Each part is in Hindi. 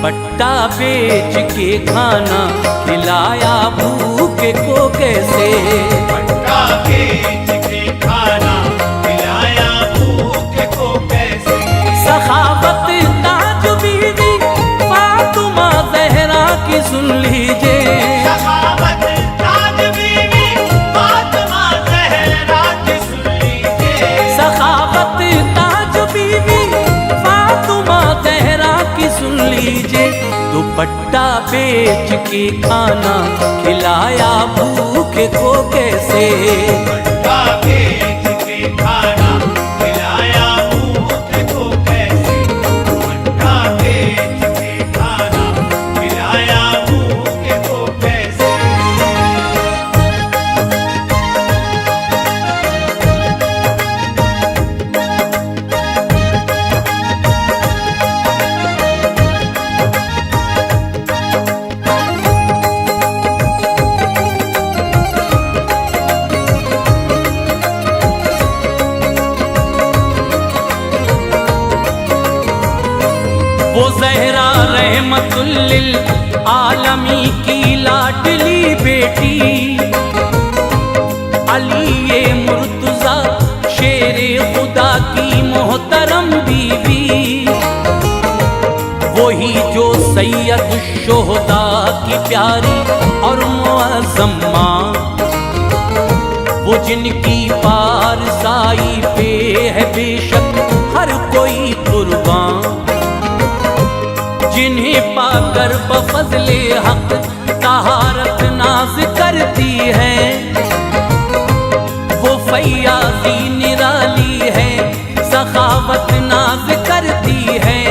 दुपट्टा बेच के खाना खिलाया भूखे को कैसे। दुपट्टा बेच के खाना खिलाया भूखे को कैसे। सखावत ताज बीवी फातिमा ज़हरा की सुन लीजिए। सखावत ताज बीवी फातिमा ज़हरा की सुन लीजिए। सखावत ताज बीवी फातिमा ज़हरा की सुन लीजिए। दुपट्टा बेच के खाना खिलाया भूखे को कैसे। दुपट्टा बेच के खाना खिलाया भूखे को कैसे। दुपट्टा बेच के खाना खिलाया भूखे को कैसे। वो ज़हरा रहमतुल लिल आलमी की लाडली बेटी। अली ये मुर्तज़ा शेरे खुदा की मोहतरम बीवी। वही जो सैयद शुहदा की प्यारी और मुअज़्ज़म माँ। वो जिनकी पारसाई पे है बेशक हर कोई कुर्बान। जिन्हें पाकर बफज़ले हक तहारत नाज करती है। वो फैयाज़ी निराली है सखावत नाज करती है।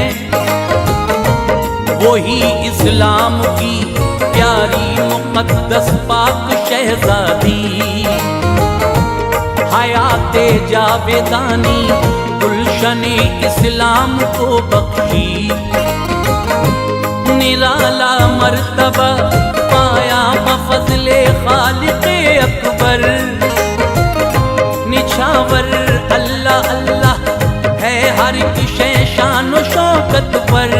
वही इस्लाम की प्यारी मुक़द्दस पाक शहज़ादी। हयाते जावेदानी गुलशने इस्लाम को बख्शी। निराला मर्तबा पाया बफज़ले खालिक़े अकबर। निछावर अल्लाह अल्लाह है हर की शान व शौकत पर।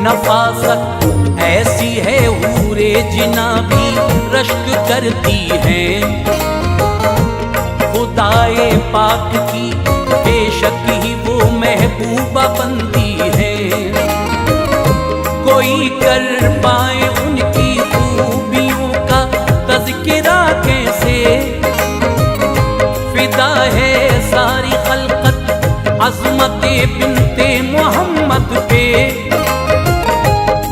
नफासत ऐसी है हूरे जिना भी रश्क करती है। खुदाए पाक की बेशक ही वो महबूबा बनती है। कोई कर पाए उनकी खूबियों का तज़किरा कैसे। फिदा है सारी खल्क़त अज़मते बिन्ते मोहम्मद पे।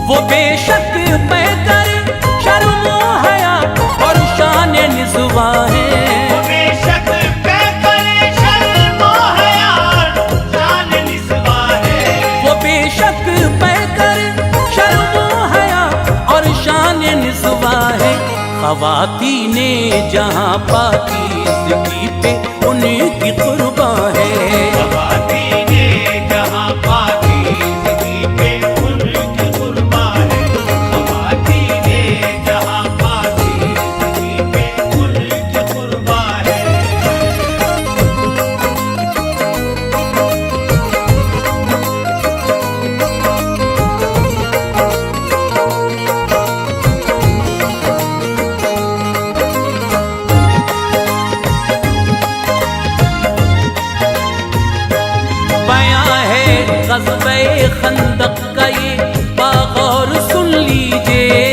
वो बेशक पैकर शर्म व हया और शान निज़्वा है। वो बेशक पैकर शर्म व हया शान निज़्वा है। वो बेशक पैकर शर्म व हया और शान निज़्वा है। ख़वातीने जहाँ पाकीज़गी पे उनकी क़ुर्बा है। ख़वातीने जहाँ पाकीज़गी पे उनकी क़ुर्बा है। ख़वातीने जहाँ पाकीज़गी पे उनकी क़ुर्बा है। ग़ज़वे खंदक का ये बाग़ौर सुन लीजिए।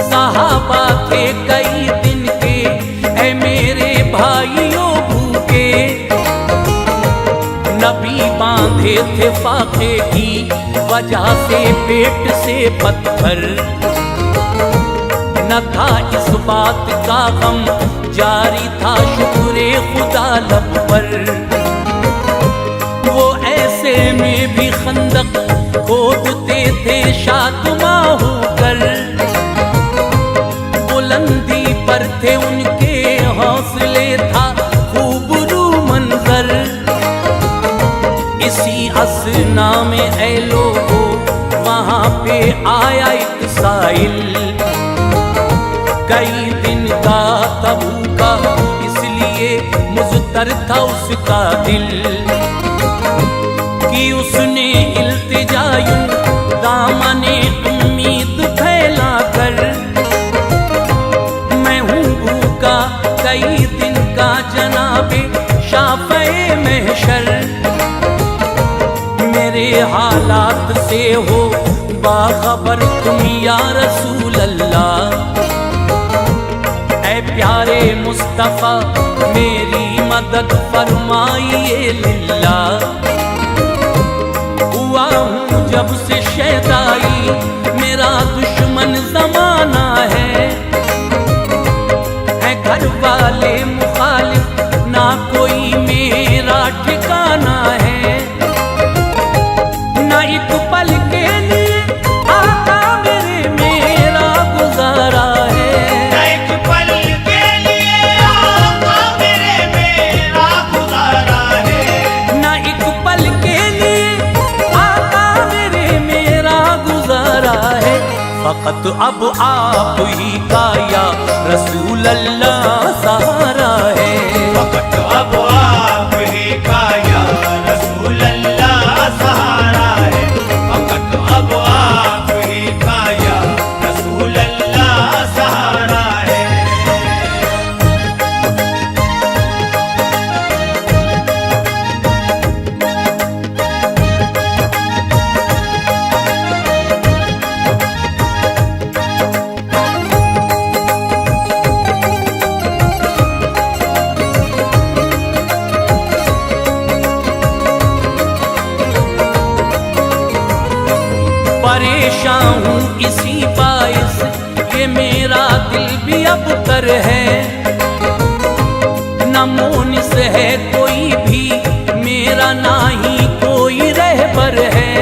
सहाबा थे कई दिन के ऐ मेरे भाइयों भूखे। नबी बांधे थे फाके की वजह से पेट से पत्थर। न था इस बात का गम जारी था शुक्रे खुदा लब पर। वो ऐसे में भी खंदक खोदते थे शादमा होकर। बुलंदी पर थे उनके हौसले था खूब रू मंजर। इसी असना में ऐ लोगो वहाँ पे आया एक साइल। कई दिन का तबूका इसलिए मुज़तर था उसका दिल। कि उसने इल्तिजा महशर। मेरे हालात से हो बाखबर तुम या रसूल अल्लाह। ऐ प्यारे मुस्तफ़ा मेरी मदद फरमाइए लिल्लाह। हुआ हूँ जब से शैदाई मेरा दुश्मन ज़माना है घर वाले मुखालिफ ना कोई मेरा ठिकाना है। ना एक पल के लिए आका मेरे मेरा गुजारा है। ना एक पल के लिए आका मेरा गुजारा है। ना एक पल के लिए आका मेरा गुजारा है। फकत अब आप ही का या रसूल अल्लाह सहारा है। फकत अब आप ही का या रसूल अल्लाह सहारा है। फकत अब आप ही का या रसूल अल्लाह सहारा है। परेशान हूँ इसी बाइस ये मेरा दिल भी अब तर है। न मोनिस है कोई भी मेरा ना ही कोई रहबर है।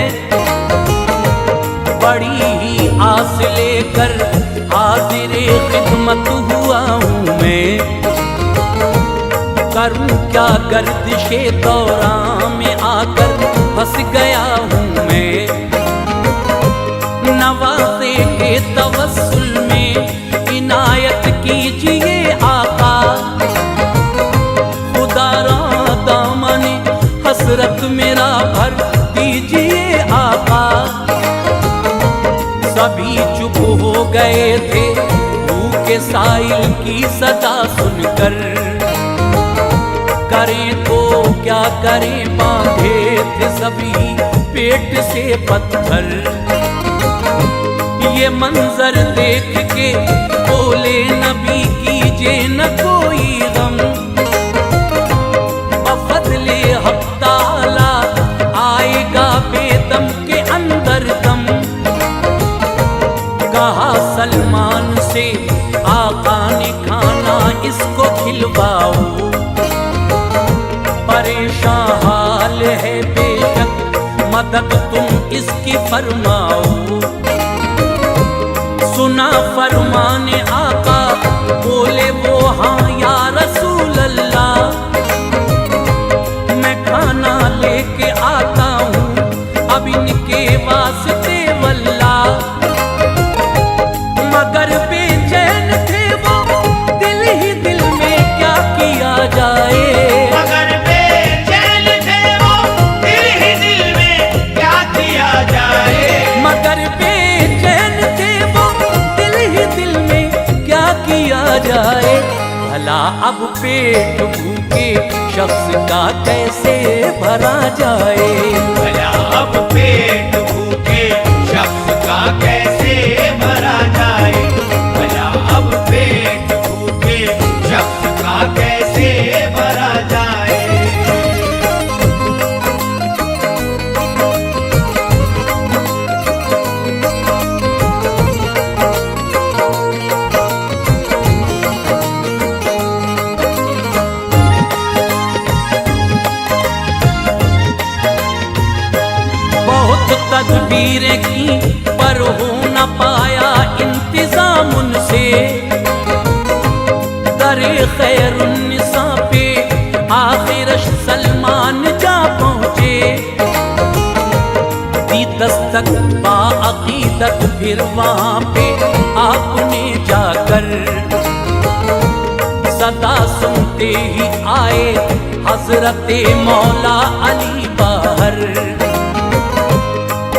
बड़ी ही आस लेकर हाजिर खिदमत हुआ हूँ मैं। करूँ क्या गर्दिशे दौरान में आकर फंस गया हूँ मैं। नवाज़े के तवस्सुल में इनायत कीजिए आका। खुदा रा दामने हसरत मेरा भर दीजिए आका। सभी चुप हो गए थे भूखे साइल की सदा सुनकर। करें तो क्या करें बांधे थे सभी पेट से पत्थर। ये मंजर देख के बोले नबी कीजिए न कोई गम। बफज़ले हक़ ताला आएगा बेदम के अंदर दम। कहा सलमान से आका ने खाना इसको खिलवाओ। परेशान हाल है बेशक मदद तुम इसकी फरमाओ। सुना फरमाने आका बोले वो हाँ या रसूल अल्लाह। मैं खाना लेके आता हूँ अब इनके वास्ते वल्ला। मगर बेचैन थे वो दिल ही दिल में क्या किया जाए। मगर बेचैन थे वो दिल ही दिल में क्या किया जाए। मगर बेचैन थे वो दिल ही दिल में क्या किया जाए। भला अब पेट भूखे शख्स का कैसे भरा जाए। भला अब पेट भूखे शख्स का कैसे भरा जाए। भला अब पेट भूखे शख्स का कैसे भरा जाए। तदबीरें की पर हो न पाया इंतजाम उनसे। दरे खैरुन्निसा पे आखिरश सलमान जा पहुँचे। दी दस्तक बाअकीदत फिर वहाँ पे आपने जाकर। सदा सुनते ही आए हजरते मौला अली बाहर।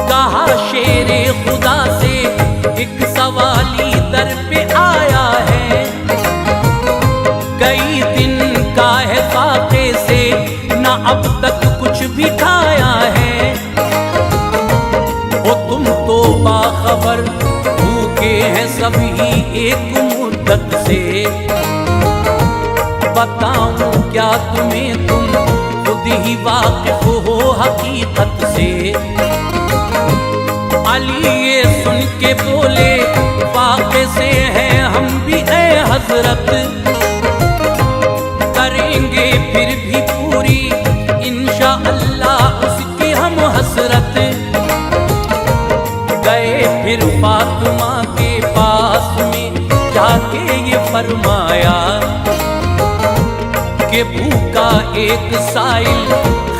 कहा शेरे खुदा से एक सवाली दर पे आया है। कई दिन का है फाके से न अब तक कुछ भी खाया है। ओ तुम तो बाखबर भूखे हैं सभी एक मुद्दत से। बताऊं क्या तुम्हें, तुम खुद ही वाकिफ हो हकीकत से। अली ये सुन के बोले, वाक़े से हैं हम भी ऐ हजरत, करेंगे फिर भी पूरी इंशाअल्लाह उसकी हम हसरत। गए फिर फातिमा के पास में जाके ये फरमाया कि भूखा एक साइल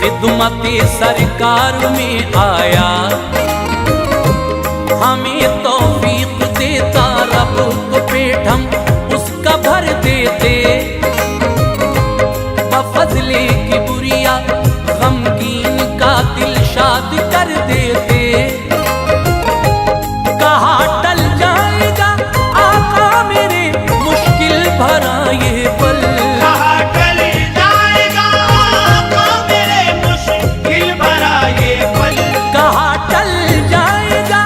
खिदमते सरकार में आया। हमें तौफीक देता रब तो पेट हम उसका भर देते। बफज़ले की बुरिया गमगीन का दिल शाद कर देते। कहा टल जाएगा आका मेरे मुश्किल भरा ये पल। कहा टल जाएगा आका मेरे मुश्किल भरा ये पल। कहा टल जाएगा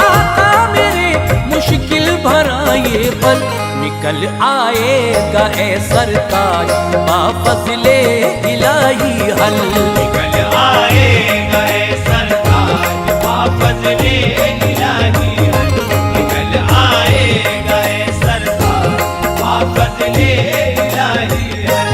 आका मेरे मुश्किल भरा ये पल। निकल आएगा ए सरताज बाफज़ले इलाही हल। निकल आएगा ए सरताज बाफज़ले इलाही हल। निकल आएगा ए सरताज बाफज़ले इलाही हल।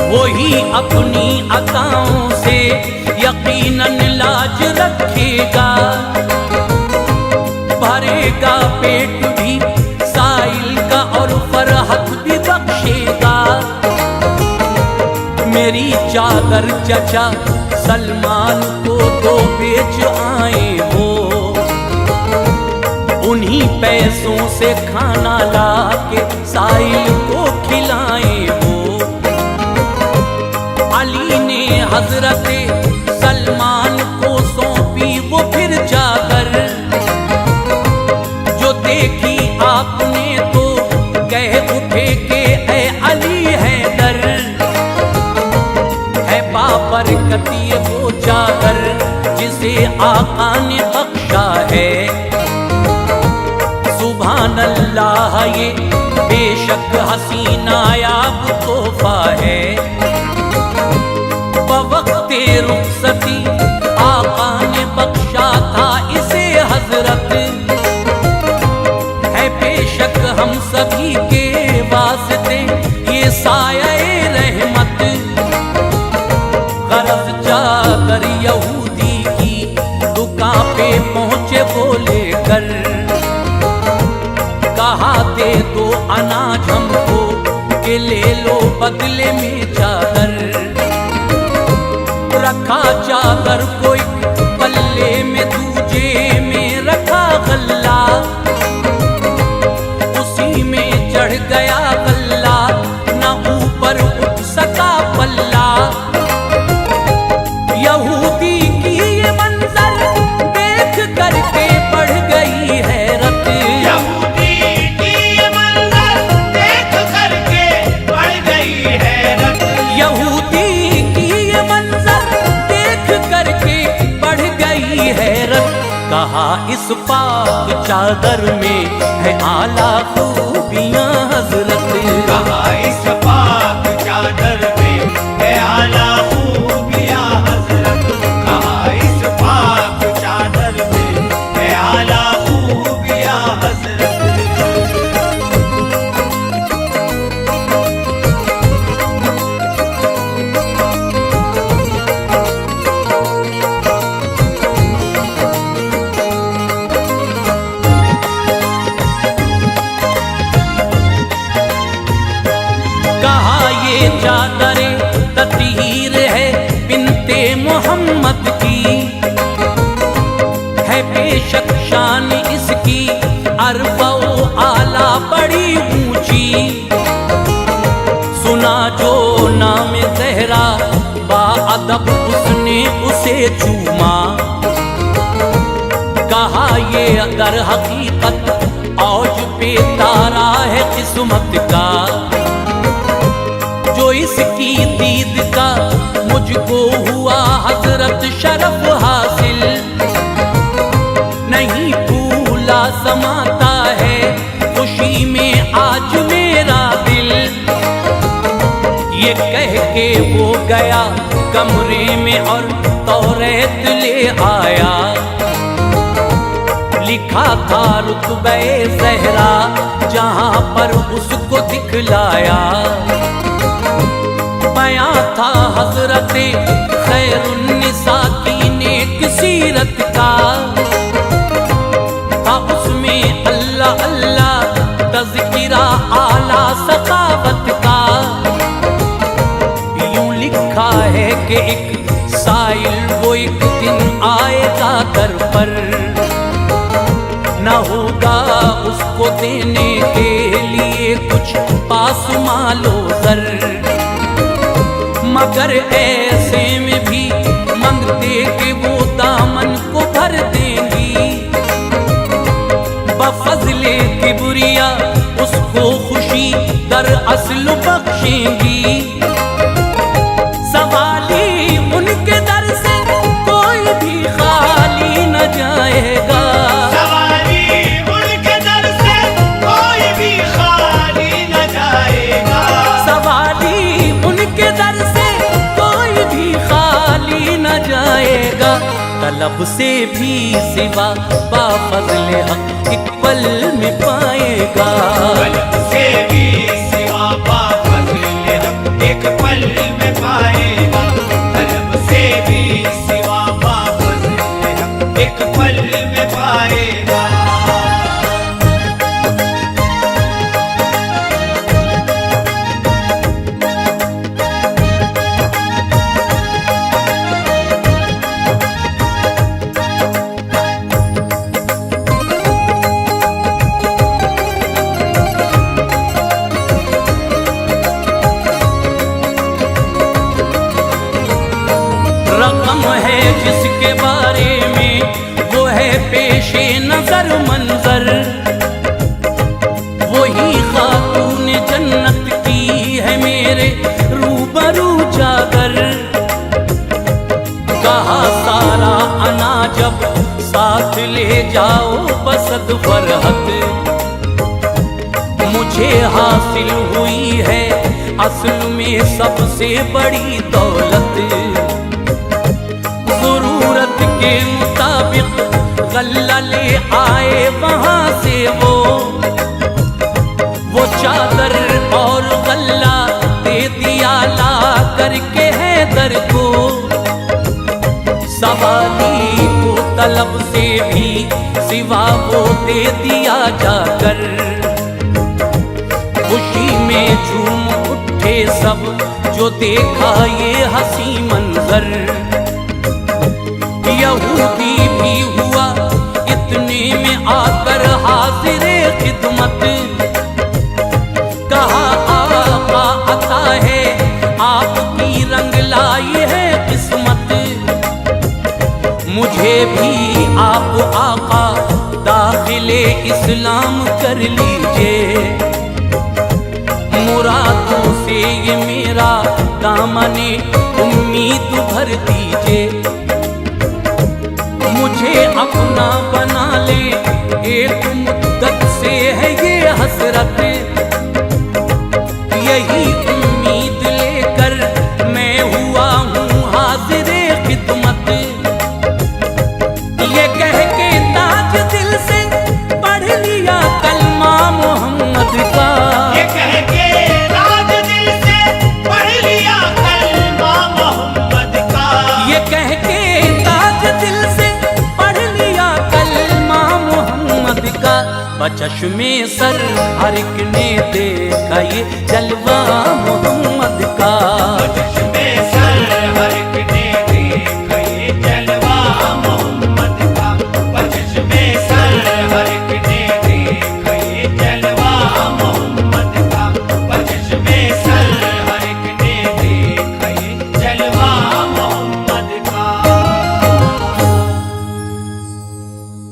वही अपनी अताओं से यकीनन लाज रखेगा। भरेगा पेट भी साइल का और फरहत भी बख्शेगा। मेरी चादर चचा सलमान को तो बेच आए हो। उन्हीं पैसों से खाना ला के साइल को खिलाए हो। अली ने हजरत सलमान को सौंपी वो फिर चादर। जो देखी आपने तो कह उठे के ऐ अली हैदर। है बाबरकत ये वो चादर जिसे आका ने बख्शा है। सुभान अल्लाह ये बेशक हसीना याब तोहफा है। बवक्ते रुखसती आका ने बख्शा था इसे हजरत। है बेशक हम सभी के वास्ते ये साये रहमत। गरज चादर यहूदी की दुकान पे पहुंचे वो लेकर। कहा दे दो अनाज हमको के ले लो बदले में चादर। रखा चादर कोई पल्ले में दूजे में रखा गल्ला। उसी में चढ़ गया गल्ला न ऊपर उठ सका पल्ला। यहूदी की ये मंजर देख करके बढ़ गई हैरत। यहूदी की ये मंजर देख करके बढ़ गई हैरत। यहूदी की ये मंजर देख करके बढ़ गई हैरत। कहा इस पाक चादर में है आला खूबियां हजरत। कहा इस पाक चादर में है आला खूबियां हजरत। कहा इस पाक चादर में है आला खूबियां हजरत। चादरे ततीर है बिनते मोहम्मद की। है बेशक शान इसकी अरफ़ो आला बड़ी ऊंची। सुना जो नाम ज़हरा बाअदब उसने उसे चूमा। कहा ये अगर हकीकत औज पे तारा है किस्मत का, जो इसकी दीद का मुझको हुआ हजरत शरफ हासिल। नहीं भूला समाता है खुशी में आज मेरा दिल। ये कह के वो गया कमरे में और तौरेत ले आया। लिखा था रुतबे ज़हरा जहां पर उसको दिखलाया। बयां था हज़रते खैरुन्निसा की नेक सीरत का। था उसमें अल्लाह अल्लाह तज़किरा आला सखावत का। यूं लिखा है कि एक साइल वो एक दिन आएगा दर पर, न होगा उसको देने के लिए कुछ पास मालो ज़र। मगर ऐसे में भी मांगते कि वो दामन को भर देंगी। बफज़ले किबरिया उसको खुशी दर असल बख्शेंगी। सवाली उनके दर से कोई भी खाली न जाएगा। तलब से भी सिवा बाफज़ले हक एक पल में पाएगा। तलब से भी सिवा बाफज़ले हक एक पल में पाएगा। तलब से भी सिवा बाफज़ले हक एक पल में पाएगा। जिसके बारे में वो है पेशे नजर मंजर, वही खातून जन्नत की है मेरे रूबरू चादर। कहा सारा अना जब साथ ले जाओ बसद फरहत, मुझे हासिल हुई है असल में सबसे बड़ी दौलत। ज़रूरत के मुताबिक गल्ला ले आए वहां से वो चादर और गल्ला दे दिया ला करके हैदर को। सवाली को तलब से भी सिवा वो दे दिया जाकर। खुशी में झूम उठे सब जो देखा ये हंसी मंजर। यहूदी भी हुआ इतने में आकर हाज़िरे खिदमत। कहा आका आता है आपकी रंग लाई है किस्मत। मुझे भी आप आका दाखिले इस्लाम कर लीजिए। मुरादों से ये मेरा दामने उम्मीद भर दीजिए। मुझे अपना बना ले एक मुद्दत से है ये हसरत। यही उम्मीद लेकर मैं हुआ हूँ हाज़िरे खिदमत। ये कह के ताज दिल से पढ़ लिया कलमा मोहम्मद का। ये कह के ताज दिल से पढ़ लिया कलमा मोहम्मद का। ये कह के ताज दिल से बचश्मे सर हर एक ने देखा ये जलवा मोहम्मद का। बचश्मे सर हर एक